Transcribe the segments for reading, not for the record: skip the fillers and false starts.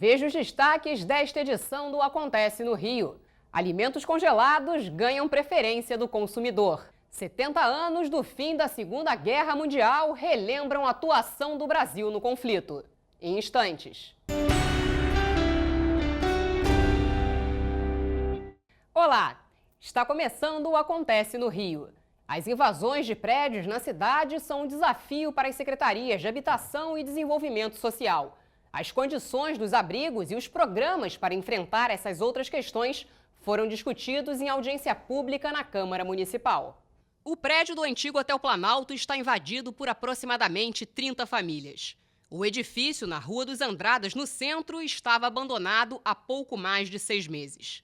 Veja os destaques desta edição do Acontece no Rio. Alimentos congelados ganham preferência do consumidor. 70 anos do fim da Segunda Guerra Mundial relembram a atuação do Brasil no conflito. Em instantes. Olá! Está começando o Acontece no Rio. As invasões de prédios na cidade são um desafio para as secretarias de Habitação e Desenvolvimento Social. As condições dos abrigos e os programas para enfrentar essas outras questões foram discutidos em audiência pública na Câmara Municipal. O prédio do antigo Hotel Planalto está invadido por aproximadamente 30 famílias. O edifício na Rua dos Andradas, no centro, estava abandonado há pouco mais de 6 meses.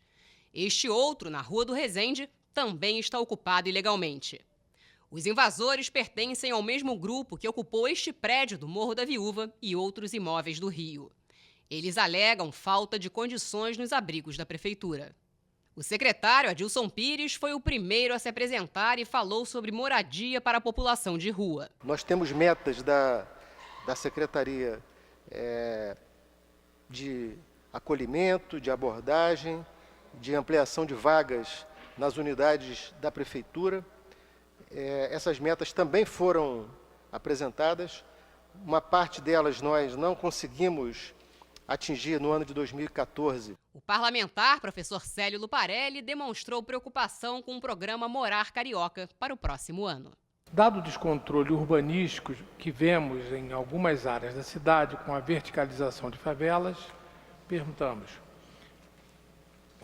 Este outro, na Rua do Resende, também está ocupado ilegalmente. Os invasores pertencem ao mesmo grupo que ocupou este prédio do Morro da Viúva e outros imóveis do Rio. Eles alegam falta de condições nos abrigos da prefeitura. O secretário Adilson Pires foi o primeiro a se apresentar e falou sobre moradia para a população de rua. Nós temos metas da Secretaria de acolhimento, de abordagem, de ampliação de vagas nas unidades da prefeitura. Essas metas também foram apresentadas. Uma parte delas nós não conseguimos atingir no ano de 2014. O parlamentar, professor Célio Luparelli, demonstrou preocupação com o programa Morar Carioca para o próximo ano. Dado o descontrole urbanístico que vemos em algumas áreas da cidade com a verticalização de favelas, perguntamos: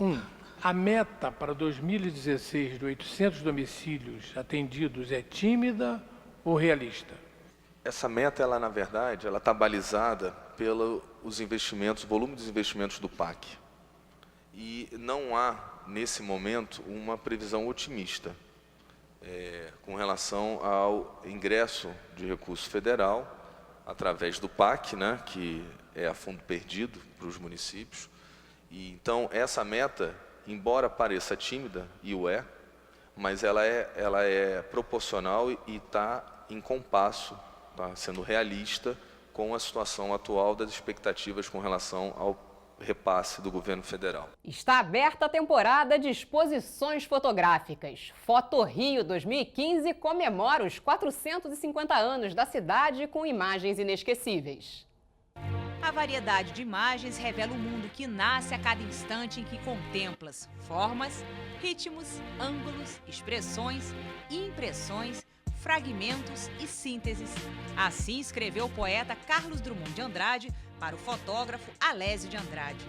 1. A meta para 2016 de 800 domicílios atendidos é tímida ou realista? Essa meta, na verdade, ela está balizada pelos investimentos, volume dos investimentos do PAC. E não há, nesse momento, uma previsão otimista com relação ao ingresso de recurso federal através do PAC, né, que é a fundo perdido para os municípios. E, então, essa meta, embora pareça tímida, e o é, mas ela é proporcional e está em compasso, está sendo realista com a situação atual das expectativas com relação ao repasse do governo federal. Está aberta a temporada de exposições fotográficas. Foto Rio 2015 comemora os 450 anos da cidade com imagens inesquecíveis. A variedade de imagens revela o mundo que nasce a cada instante em que contemplas formas, ritmos, ângulos, expressões, impressões, fragmentos e sínteses. Assim escreveu o poeta Carlos Drummond de Andrade para o fotógrafo Alésio de Andrade.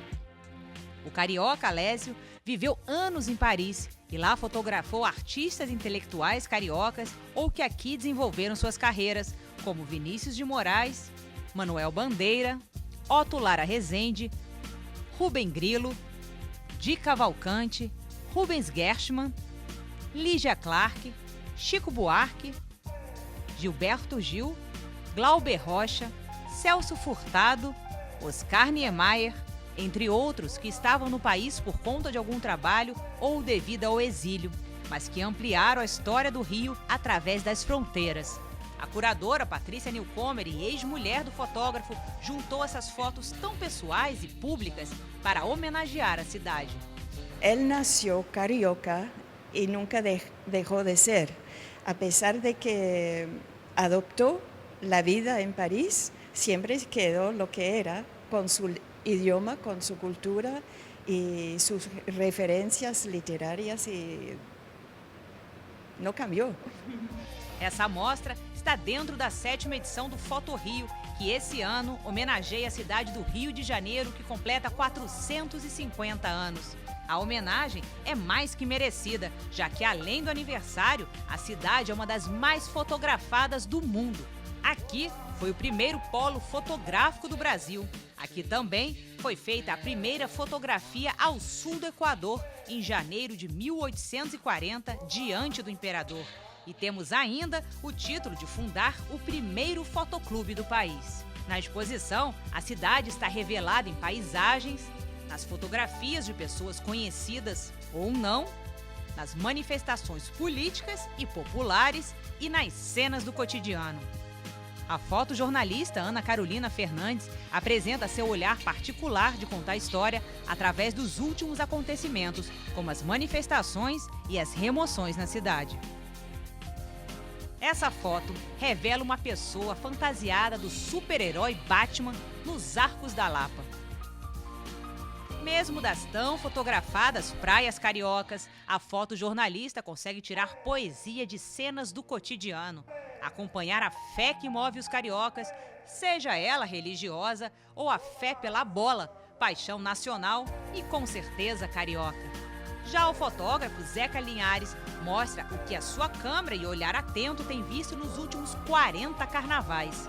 O carioca Alésio viveu anos em Paris e lá fotografou artistas intelectuais cariocas ou que aqui desenvolveram suas carreiras, como Vinícius de Moraes, Manuel Bandeira, Otto Lara Rezende, Rubem Grilo, Di Cavalcante, Rubens Gershman, Lígia Clark, Chico Buarque, Gilberto Gil, Glauber Rocha, Celso Furtado, Oscar Niemeyer, entre outros que estavam no país por conta de algum trabalho ou devido ao exílio, mas que ampliaram a história do Rio através das fronteiras. A curadora Patrícia Newcomer, e ex-mulher do fotógrafo, juntou essas fotos tão pessoais e públicas para homenagear a cidade. Él nació carioca y nunca dejó de ser, a pesar de que adoptó la vida en París, siempre quedó lo que era, con su idioma, con su cultura y sus referencias literarias, y no cambió. Essa amostra está dentro da 7ª edição do Foto Rio, que esse ano homenageia a cidade do Rio de Janeiro, que completa 450 anos. A homenagem é mais que merecida, já que além do aniversário, a cidade é uma das mais fotografadas do mundo. Aqui foi o primeiro polo fotográfico do Brasil. Aqui também foi feita a primeira fotografia ao sul do Equador, em janeiro de 1840, diante do imperador. E temos ainda o título de fundar o primeiro fotoclube do país. Na exposição, a cidade está revelada em paisagens, nas fotografias de pessoas conhecidas ou não, nas manifestações políticas e populares e nas cenas do cotidiano. A fotojornalista Ana Carolina Fernandes apresenta seu olhar particular de contar a história através dos últimos acontecimentos, como as manifestações e as remoções na cidade. Essa foto revela uma pessoa fantasiada do super-herói Batman nos Arcos da Lapa. Mesmo das tão fotografadas praias cariocas, a fotojornalista consegue tirar poesia de cenas do cotidiano, acompanhar a fé que move os cariocas, seja ela religiosa ou a fé pela bola, paixão nacional e com certeza carioca. Já o fotógrafo Zeca Linhares mostra o que a sua câmera e olhar atento têm visto nos últimos 40 carnavais.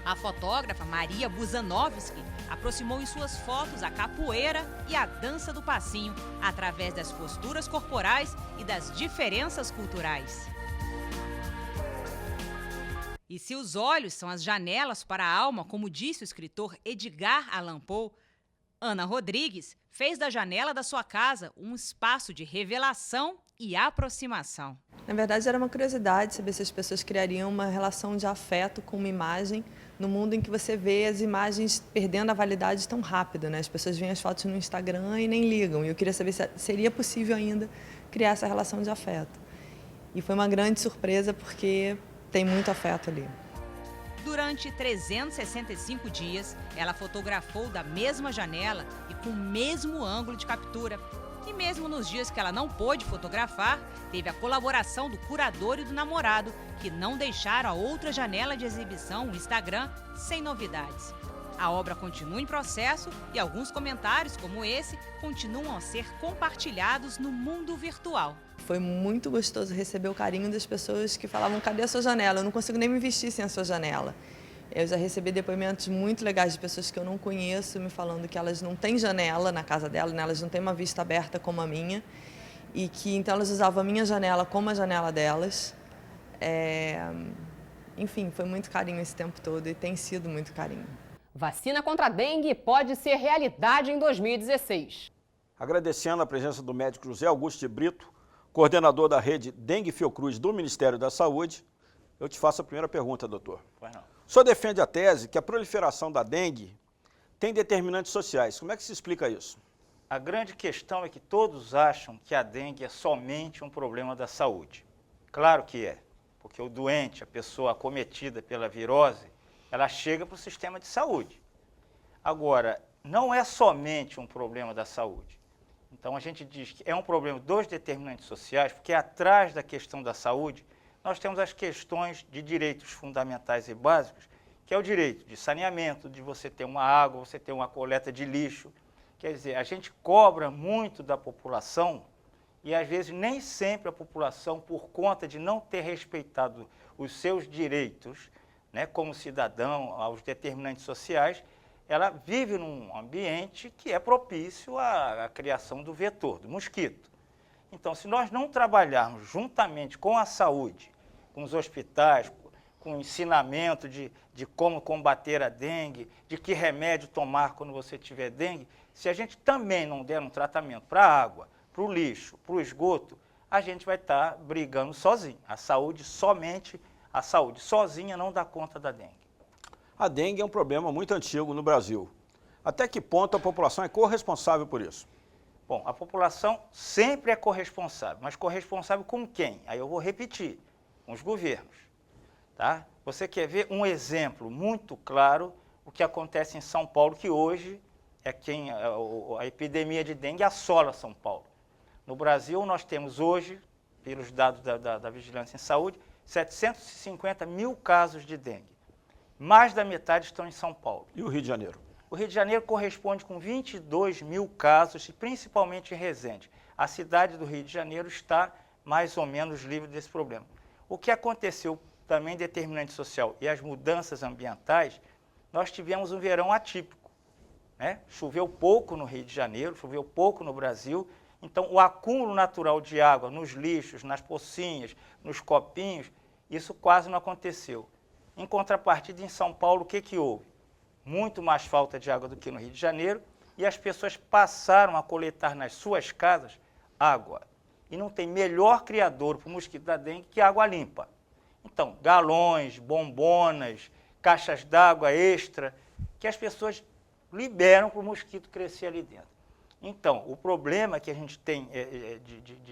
A fotógrafa Maria Buzanovski aproximou em suas fotos a capoeira e a dança do passinho, através das posturas corporais e das diferenças culturais. E se os olhos são as janelas para a alma, como disse o escritor Edgar Allan Poe, Ana Rodrigues fez da janela da sua casa um espaço de revelação e aproximação. Na verdade, era uma curiosidade saber se as pessoas criariam uma relação de afeto com uma imagem no mundo em que você vê as imagens perdendo a validade tão rápido, né? As pessoas veem as fotos no Instagram e nem ligam. E eu queria saber se seria possível ainda criar essa relação de afeto. E foi uma grande surpresa porque tem muito afeto ali. Durante 365 dias, ela fotografou da mesma janela e com o mesmo ângulo de captura. E mesmo nos dias que ela não pôde fotografar, teve a colaboração do curador e do namorado, que não deixaram a outra janela de exibição, o Instagram, sem novidades. A obra continua em processo e alguns comentários como esse continuam a ser compartilhados no mundo virtual. Foi muito gostoso receber o carinho das pessoas que falavam: cadê a sua janela? Eu não consigo nem me vestir sem a sua janela. Eu já recebi depoimentos muito legais de pessoas que eu não conheço me falando que elas não têm janela na casa delas, né? Elas não têm uma vista aberta como a minha, e que então elas usavam a minha janela como a janela delas. Enfim, foi muito carinho esse tempo todo e tem sido muito carinho. Vacina contra a dengue pode ser realidade em 2016. Agradecendo a presença do médico José Augusto de Brito, coordenador da rede Dengue Fiocruz do Ministério da Saúde, eu te faço a primeira pergunta, doutor. Pois não. O senhor defende a tese que a proliferação da dengue tem determinantes sociais. Como é que se explica isso? A grande questão é que todos acham que a dengue é somente um problema da saúde. Claro que é, porque o doente, a pessoa acometida pela virose, ela chega para o sistema de saúde. Agora, não é somente um problema da saúde. Então a gente diz que é um problema dos determinantes sociais, porque atrás da questão da saúde, nós temos as questões de direitos fundamentais e básicos, que é o direito de saneamento, de você ter uma água, você ter uma coleta de lixo. Quer dizer, a gente cobra muito da população e, às vezes, nem sempre a população, por conta de não ter respeitado os seus direitos, né, como cidadão, aos determinantes sociais, ela vive num ambiente que é propício à criação do vetor, do mosquito. Então, se nós não trabalharmos juntamente com a saúde, com os hospitais, com o ensinamento de como combater a dengue, de que remédio tomar quando você tiver dengue, se a gente também não der um tratamento para a água, para o lixo, para o esgoto, a gente vai estar brigando sozinho. A saúde sozinha não dá conta da dengue. A dengue é um problema muito antigo no Brasil. Até que ponto a população é corresponsável por isso? Bom, a população sempre é corresponsável, mas corresponsável com quem? Aí eu vou repetir, com os governos. Tá? Você quer ver um exemplo muito claro, o que acontece em São Paulo, que hoje é a epidemia de dengue assola São Paulo. No Brasil, nós temos hoje, pelos dados da Vigilância em Saúde, 750 mil casos de dengue. Mais da metade estão em São Paulo. E o Rio de Janeiro? O Rio de Janeiro corresponde com 22 mil casos, principalmente em Resende. A cidade do Rio de Janeiro está mais ou menos livre desse problema. O que aconteceu também determinante social e as mudanças ambientais, nós tivemos um verão atípico, né? Choveu pouco no Rio de Janeiro, choveu pouco no Brasil, então o acúmulo natural de água nos lixos, nas pocinhas, nos copinhos, isso quase não aconteceu. Em contrapartida, em São Paulo, o que houve? Muito mais falta de água do que no Rio de Janeiro e as pessoas passaram a coletar nas suas casas água. E não tem melhor criador para o mosquito da dengue que água limpa. Então, galões, bombonas, caixas d'água extra, que as pessoas liberam para o mosquito crescer ali dentro. Então, o problema que a gente tem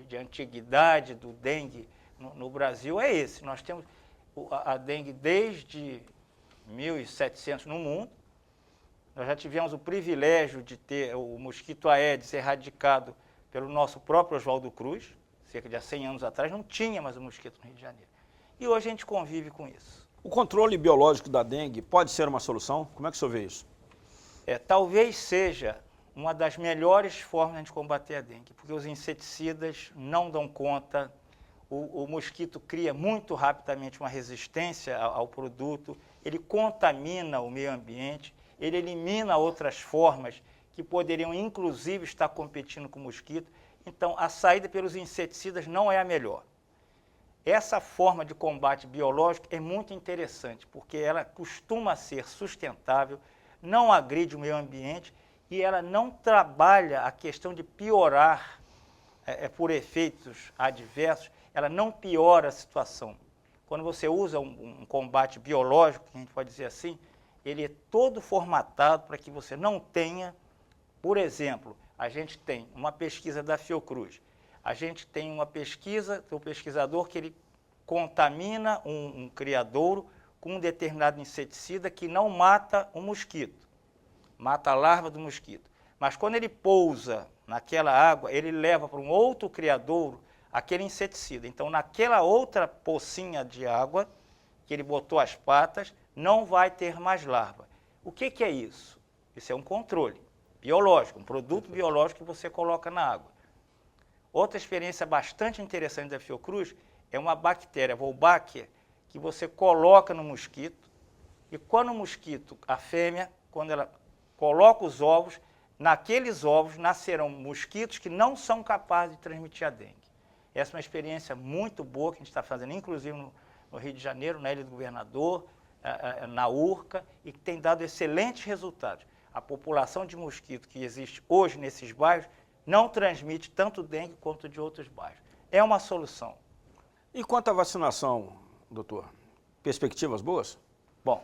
de antiguidade do dengue no Brasil é esse. Nós temos a dengue desde 1700 no mundo. Nós já tivemos o privilégio de ter o mosquito Aedes erradicado pelo nosso próprio Oswaldo Cruz, cerca de 100 anos atrás, não tinha mais o mosquito no Rio de Janeiro. E hoje a gente convive com isso. O controle biológico da dengue pode ser uma solução? Como é que o senhor vê isso? Talvez seja uma das melhores formas de combater a dengue, porque os inseticidas não dão conta, o mosquito cria muito rapidamente uma resistência ao produto, ele contamina o meio ambiente, ele elimina outras formas que poderiam inclusive estar competindo com o mosquito. Então, a saída pelos inseticidas não é a melhor. Essa forma de combate biológico é muito interessante, porque ela costuma ser sustentável, não agride o meio ambiente e ela não trabalha a questão de piorar por efeitos adversos, ela não piora a situação. Quando você usa um combate biológico, que a gente pode dizer assim, ele é todo formatado para que você não tenha, por exemplo, a gente tem uma pesquisa da Fiocruz, a gente tem uma pesquisa do pesquisador que ele contamina um criadouro com um determinado inseticida que não mata o mosquito, mata a larva do mosquito. Mas quando ele pousa naquela água, ele leva para um outro criadouro aquele inseticida. Então, naquela outra pocinha de água que ele botou as patas, não vai ter mais larva. O que é isso? Isso é um controle biológico, um produto biológico que você coloca na água. Outra experiência bastante interessante da Fiocruz é uma bactéria, Wolbachia, que você coloca no mosquito e quando o mosquito, a fêmea, quando ela coloca os ovos, naqueles ovos nascerão mosquitos que não são capazes de transmitir a dengue. Essa é uma experiência muito boa que a gente está fazendo, inclusive no Rio de Janeiro, na Ilha do Governador, na Urca, e que tem dado excelentes resultados. A população de mosquito que existe hoje nesses bairros não transmite tanto dengue quanto de outros bairros. É uma solução. E quanto à vacinação, doutor? Perspectivas boas? Bom,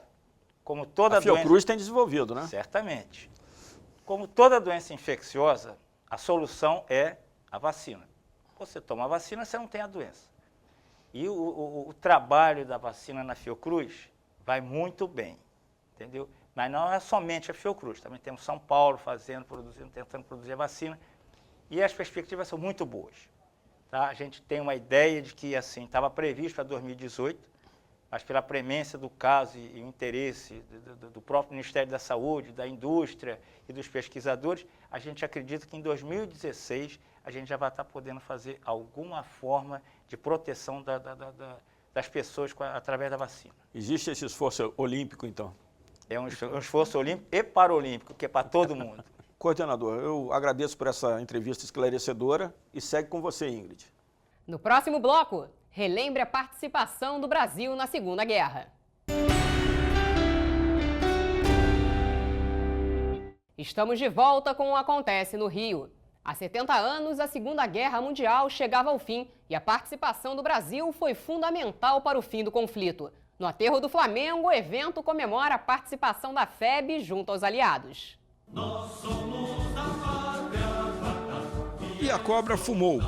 como toda doença... A Fiocruz tem desenvolvido, né? Certamente. Como toda doença infecciosa, a solução é a vacina. Você toma a vacina, você não tem a doença. E o trabalho da vacina na Fiocruz vai muito bem, entendeu? Mas não é somente a Fiocruz, também temos São Paulo tentando produzir a vacina, e as perspectivas são muito boas. Tá? A gente tem uma ideia de que, assim, estava previsto para 2018, mas pela premência do caso e o interesse do próprio Ministério da Saúde, da indústria e dos pesquisadores, a gente acredita que em 2016 a gente já vai estar podendo fazer alguma forma de proteção das pessoas através da vacina. Existe esse esforço olímpico, então? É um esforço olímpico e paralímpico, que é para todo mundo. Coordenador, eu agradeço por essa entrevista esclarecedora e segue com você, Ingrid. No próximo bloco, relembre a participação do Brasil na Segunda Guerra. Estamos de volta com o Acontece no Rio. Há 70 anos, a Segunda Guerra Mundial chegava ao fim e a participação do Brasil foi fundamental para o fim do conflito. No aterro do Flamengo, o evento comemora a participação da FEB junto aos aliados. E a cobra fumou.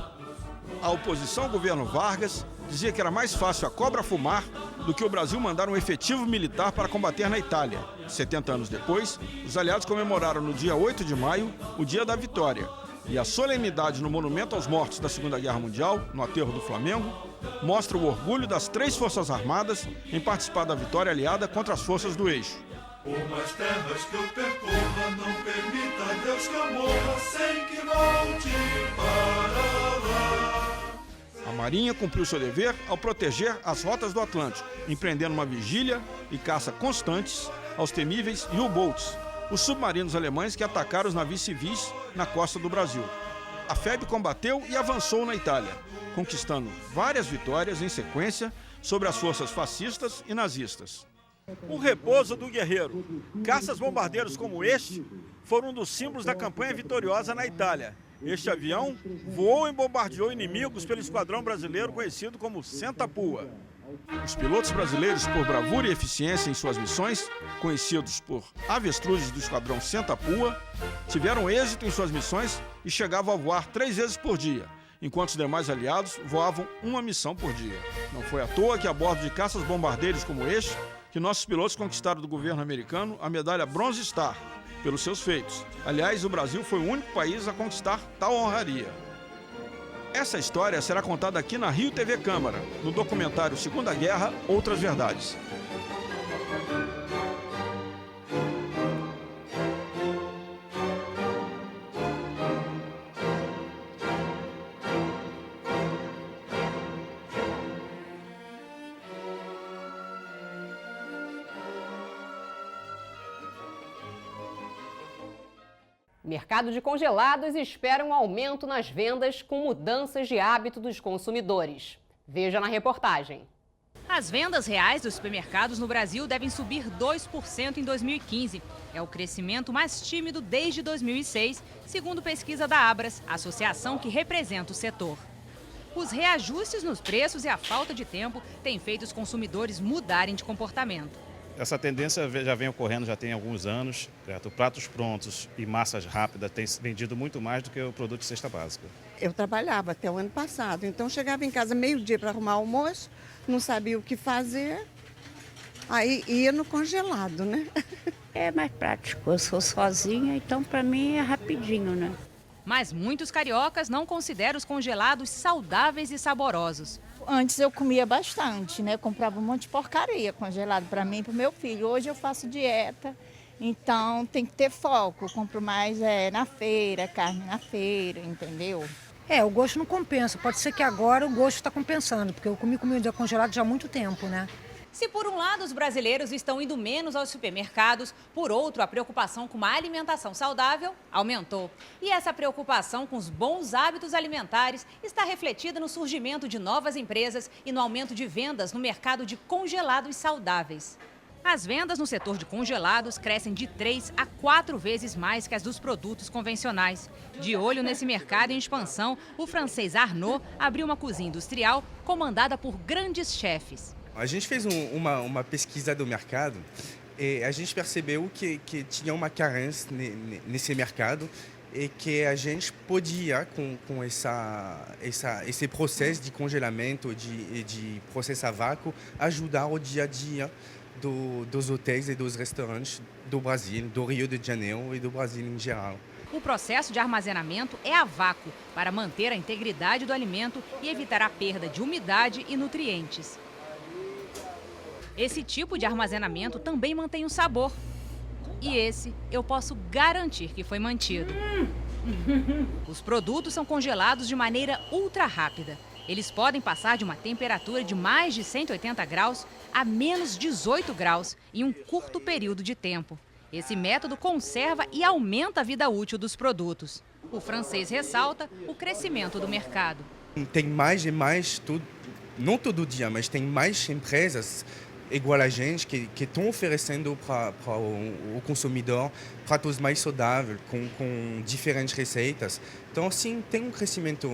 A oposição ao governo Vargas dizia que era mais fácil a cobra fumar do que o Brasil mandar um efetivo militar para combater na Itália. 70 anos depois, os aliados comemoraram no dia 8 de maio o Dia da Vitória. E a solenidade no Monumento aos Mortos da Segunda Guerra Mundial, no aterro do Flamengo, mostra o orgulho das 3 Forças Armadas em participar da vitória aliada contra as forças do eixo. Por mais terras que eu percorra, não permita Deus que eu morra sem que volte para lá. A Marinha cumpriu seu dever ao proteger as rotas do Atlântico, empreendendo uma vigília e caça constantes aos temíveis U-Boats, os submarinos alemães que atacaram os navios civis na costa do Brasil. A FEB combateu e avançou na Itália, conquistando várias vitórias em sequência sobre as forças fascistas e nazistas. O repouso do guerreiro. Caças-bombardeiros como este foram um dos símbolos da campanha vitoriosa na Itália. Este avião voou e bombardeou inimigos pelo esquadrão brasileiro conhecido como Senta Pua. Os pilotos brasileiros, por bravura e eficiência em suas missões, conhecidos por avestruzes do Esquadrão Senta-Pua, tiveram êxito em suas missões e chegavam a voar 3 vezes por dia, enquanto os demais aliados voavam uma missão por dia. Não foi à toa que a bordo de caças-bombardeiros como este, que nossos pilotos conquistaram do governo americano a medalha Bronze Star, pelos seus feitos. Aliás, o Brasil foi o único país a conquistar tal honraria. Essa história será contada aqui na Rio TV Câmara, no documentário Segunda Guerra, Outras Verdades. Mercado de congelados espera um aumento nas vendas com mudanças de hábito dos consumidores. Veja na reportagem. As vendas reais dos supermercados no Brasil devem subir 2% em 2015. É o crescimento mais tímido desde 2006, segundo pesquisa da Abras, associação que representa o setor. Os reajustes nos preços e a falta de tempo têm feito os consumidores mudarem de comportamento. Essa tendência já vem ocorrendo já tem alguns anos. Certo? Pratos prontos e massas rápidas têm vendido muito mais do que o produto de cesta básica. Eu trabalhava até o ano passado, então chegava em casa meio-dia para arrumar almoço, não sabia o que fazer, aí ia no congelado, né? É mais prático, eu sou sozinha, então para mim é rapidinho, né? Mas muitos cariocas não consideram os congelados saudáveis e saborosos. Antes eu comia bastante, né? Comprava um monte de porcaria congelado para mim e para o meu filho. Hoje eu faço dieta, então tem que ter foco. Eu compro mais na feira, carne na feira, entendeu? O gosto não compensa. Pode ser que agora o gosto está compensando, porque eu comi comida congelada já há muito tempo, né? Se por um lado os brasileiros estão indo menos aos supermercados, por outro a preocupação com uma alimentação saudável aumentou. E essa preocupação com os bons hábitos alimentares está refletida no surgimento de novas empresas e no aumento de vendas no mercado de congelados saudáveis. As vendas no setor de congelados crescem de 3 a 4 vezes mais que as dos produtos convencionais. De olho nesse mercado em expansão, o francês Arnaud abriu uma cozinha industrial comandada por grandes chefes. A gente fez uma pesquisa do mercado e a gente percebeu que tinha uma carência nesse mercado e que a gente podia, com esse processo de congelamento, de processo a vácuo, ajudar o dia a dia dos hotéis e dos restaurantes do Brasil, do Rio de Janeiro e do Brasil em geral. O processo de armazenamento é a vácuo para manter a integridade do alimento e evitar a perda de umidade e nutrientes. Esse tipo de armazenamento também mantém o sabor. E esse eu posso garantir que foi mantido. Os produtos são congelados de maneira ultra rápida. Eles podem passar de uma temperatura de mais de 180 graus a menos 18 graus em um curto período de tempo. Esse método conserva e aumenta a vida útil dos produtos. O francês ressalta o crescimento do mercado. Tem mais e mais, não todo dia, mas tem mais empresas igual a gente que estão oferecendo para o consumidor pratos mais saudáveis, com diferentes receitas. Então, sim, tem um crescimento.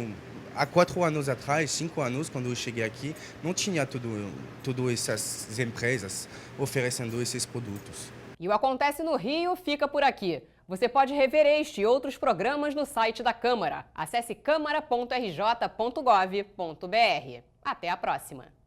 Há 4 anos atrás, 5 anos, quando eu cheguei aqui, não tinha todas essas empresas oferecendo esses produtos. E o Acontece no Rio fica por aqui. Você pode rever este e outros programas no site da Câmara. Acesse câmara.rj.gov.br. Até a próxima!